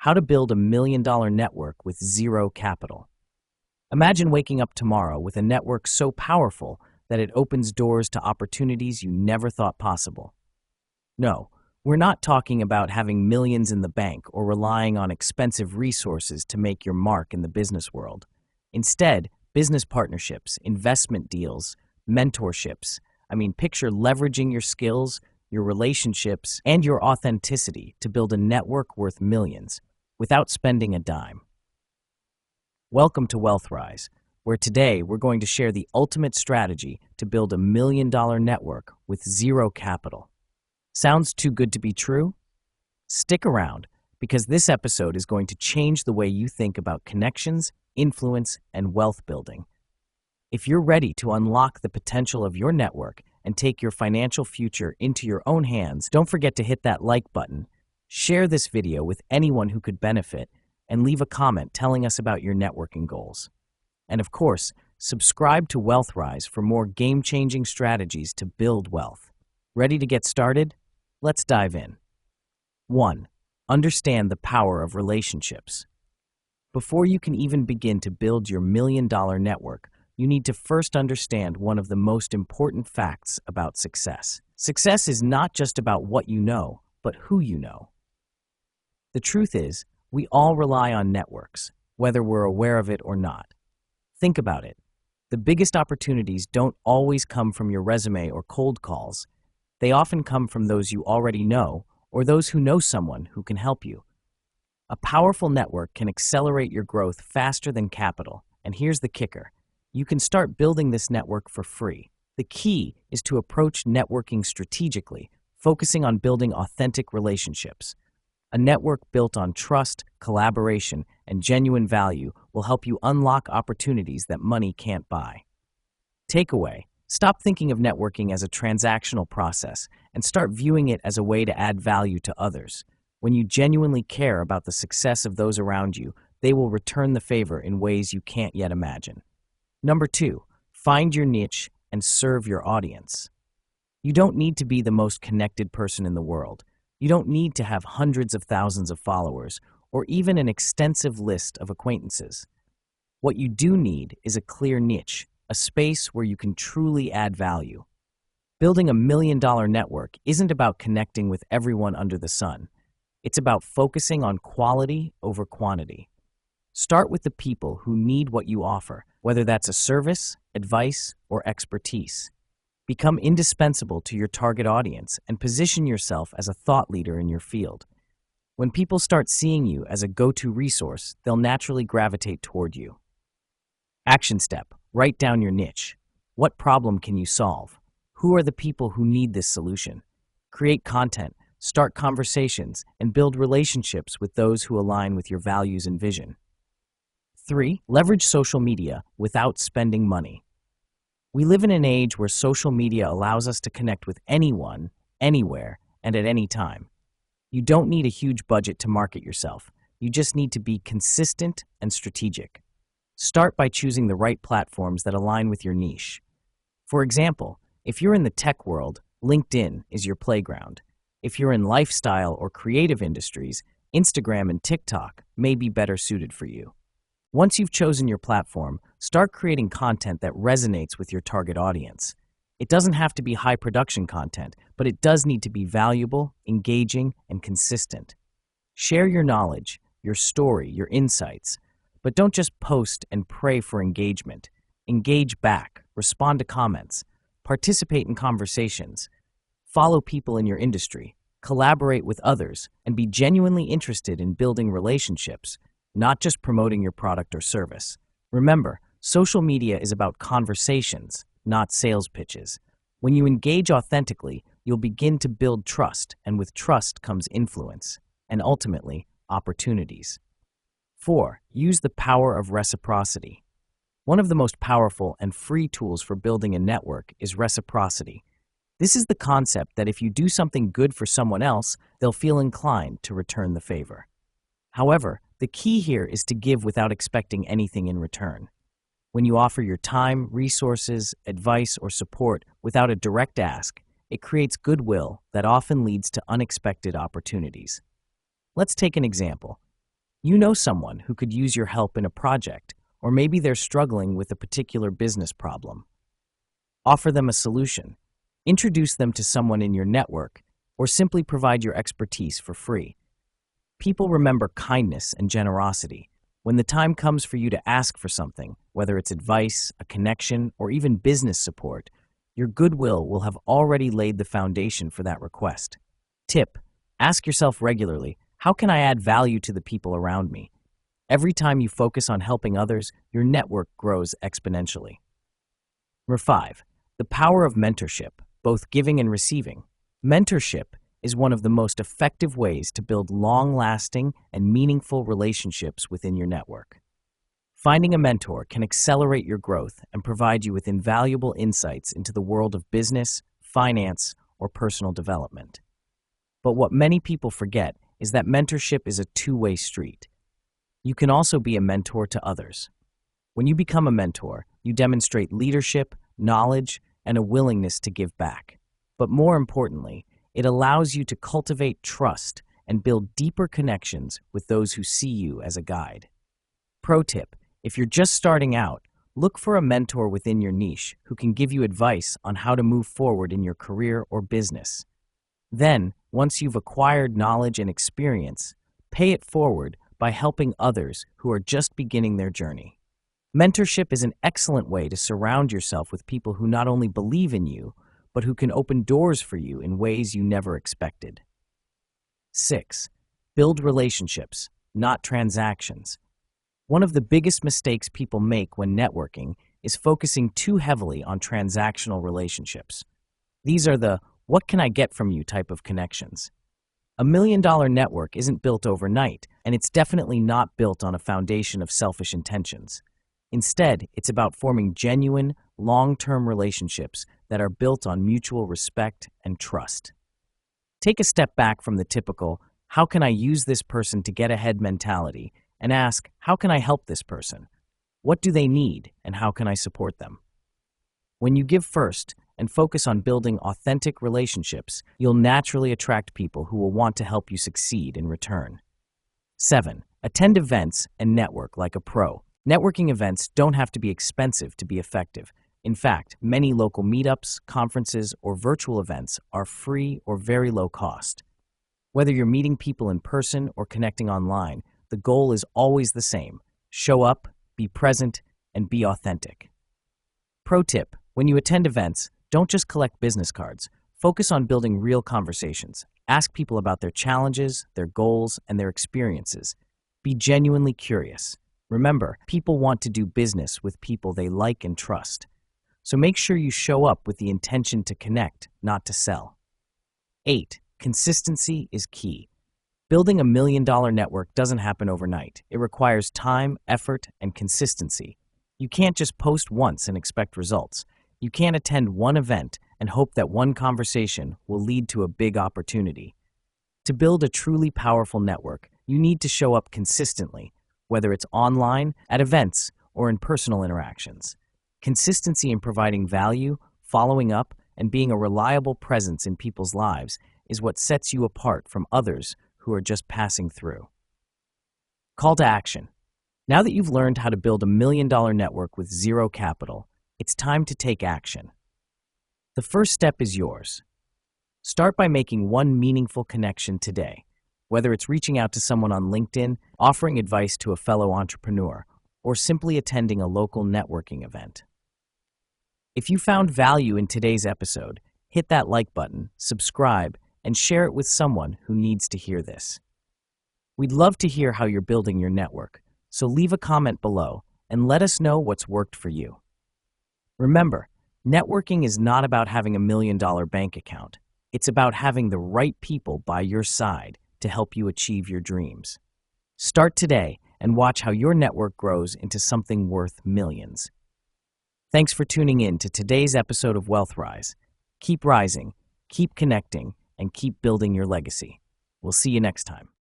How to build $1 million network with zero capital. Imagine waking up tomorrow with a network so powerful that it opens doors to opportunities you never thought possible. No, we're not talking about having millions in the bank or relying on expensive resources to make your mark in the business world. Instead, business partnerships, investment deals, mentorships. Picture leveraging your skills, your relationships, and your authenticity to build a network worth millions without spending a dime. Welcome to WealthRise, where today we're going to share the ultimate strategy to build $1 million network with zero capital. Sounds too good to be true? Stick around, because this episode is going to change the way you think about connections, influence, and wealth building. If you're ready to unlock the potential of your network and take your financial future into your own hands, don't forget to hit that like button, share this video with anyone who could benefit, and leave a comment telling us about your networking goals. And of course, subscribe to WealthRise for more game-changing strategies to build wealth. Ready to get started? Let's dive in. 1. Understand the power of relationships. Before you can even begin to build your $1 million network, you need to first understand one of the most important facts about success. Success is not just about what you know, but who you know. The truth is, we all rely on networks, whether we're aware of it or not. Think about it. The biggest opportunities don't always come from your resume or cold calls. They often come from those you already know or those who know someone who can help you. A powerful network can accelerate your growth faster than capital, and here's the kicker. You can start building this network for free. The key is to approach networking strategically, focusing on building authentic relationships. A network built on trust, collaboration, and genuine value will help you unlock opportunities that money can't buy. Takeaway: stop thinking of networking as a transactional process and start viewing it as a way to add value to others. When you genuinely care about the success of those around you, they will return the favor in ways you can't yet imagine. Number 2, find your niche and serve your audience. You don't need to be the most connected person in the world. You don't need to have hundreds of thousands of followers or even an extensive list of acquaintances. What you do need is a clear niche, a space where you can truly add value. Building $1 million network isn't about connecting with everyone under the sun. It's about focusing on quality over quantity. Start with the people who need what you offer, whether that's a service, advice, or expertise. Become indispensable to your target audience and position yourself as a thought leader in your field. When people start seeing you as a go-to resource, they'll naturally gravitate toward you. Action step: write down your niche. What problem can you solve? Who are the people who need this solution? Create content, start conversations, and build relationships with those who align with your values and vision. 3. Leverage social media without spending money. We live in an age where social media allows us to connect with anyone, anywhere, and at any time. You don't need a huge budget to market yourself. You just need to be consistent and strategic. Start by choosing the right platforms that align with your niche. For example, if you're in the tech world, LinkedIn is your playground. If you're in lifestyle or creative industries, Instagram and TikTok may be better suited for you. Once you've chosen your platform, start creating content that resonates with your target audience. It doesn't have to be high production content, but it does need to be valuable, engaging, and consistent. Share your knowledge, your story, your insights, but don't just post and pray for engagement. Engage back, respond to comments, participate in conversations, follow people in your industry, collaborate with others, and be genuinely interested in building relationships, not just promoting your product or service. Remember, social media is about conversations, not sales pitches. When you engage authentically, you'll begin to build trust, and with trust comes influence, and ultimately, opportunities. 4. Use the power of reciprocity. One of the most powerful and free tools for building a network is reciprocity. This is the concept that if you do something good for someone else, they'll feel inclined to return the favor. However, the key here is to give without expecting anything in return. When you offer your time, resources, advice, or support without a direct ask, it creates goodwill that often leads to unexpected opportunities. Let's take an example. You know someone who could use your help in a project, or maybe they're struggling with a particular business problem. Offer them a solution, introduce them to someone in your network, or simply provide your expertise for free. People remember kindness and generosity. When the time comes for you to ask for something, whether it's advice, a connection, or even business support, your goodwill will have already laid the foundation for that request. Tip: ask yourself regularly, how can I add value to the people around me? Every time you focus on helping others, your network grows exponentially. Number 5. The power of mentorship, both giving and receiving. Mentorship is one of the most effective ways to build long-lasting and meaningful relationships within your network. Finding a mentor can accelerate your growth and provide you with invaluable insights into the world of business, finance, or personal development. But what many people forget is that mentorship is a two-way street. You can also be a mentor to others. When you become a mentor, you demonstrate leadership, knowledge, and a willingness to give back. But more importantly, it allows you to cultivate trust and build deeper connections with those who see you as a guide. Pro tip: if you're just starting out, look for a mentor within your niche who can give you advice on how to move forward in your career or business. Then, once you've acquired knowledge and experience, pay it forward by helping others who are just beginning their journey. Mentorship is an excellent way to surround yourself with people who not only believe in you, but who can open doors for you in ways you never expected. 6. Build relationships, not transactions. One of the biggest mistakes people make when networking is focusing too heavily on transactional relationships. These are the "what can I get from you" type of connections. A $1 million network isn't built overnight, and it's definitely not built on a foundation of selfish intentions. Instead, it's about forming genuine, long-term relationships that are built on mutual respect and trust. Take a step back from the typical, "how can I use this person to get ahead" mentality, and ask, "how can I help this person? What do they need, and how can I support them?" When you give first and focus on building authentic relationships, you'll naturally attract people who will want to help you succeed in return. 7. Attend events and network like a pro. Networking events don't have to be expensive to be effective. In fact, many local meetups, conferences, or virtual events are free or very low cost. Whether you're meeting people in person or connecting online, the goal is always the same: show up, be present, and be authentic. Pro tip: when you attend events, don't just collect business cards. Focus on building real conversations. Ask people about their challenges, their goals, and their experiences. Be genuinely curious. Remember, people want to do business with people they like and trust. So make sure you show up with the intention to connect, not to sell. 8. Consistency is key. Building a $1 million network doesn't happen overnight. It requires time, effort, and consistency. You can't just post once and expect results. You can't attend one event and hope that one conversation will lead to a big opportunity. To build a truly powerful network, you need to show up consistently, whether it's online, at events, or in personal interactions. Consistency in providing value, following up, and being a reliable presence in people's lives is what sets you apart from others who are just passing through. Call to action. Now that you've learned how to build a $1 million network with zero capital, it's time to take action. The first step is yours. Start by making one meaningful connection today, whether it's reaching out to someone on LinkedIn, offering advice to a fellow entrepreneur, or simply attending a local networking event. If you found value in today's episode, hit that like button, subscribe, and share it with someone who needs to hear this. We'd love to hear how you're building your network, so leave a comment below and let us know what's worked for you. Remember, networking is not about having a $1 million bank account. It's about having the right people by your side to help you achieve your dreams. Start today and watch how your network grows into something worth millions. Thanks for tuning in to today's episode of WealthRise. Keep rising, keep connecting, and keep building your legacy. We'll see you next time.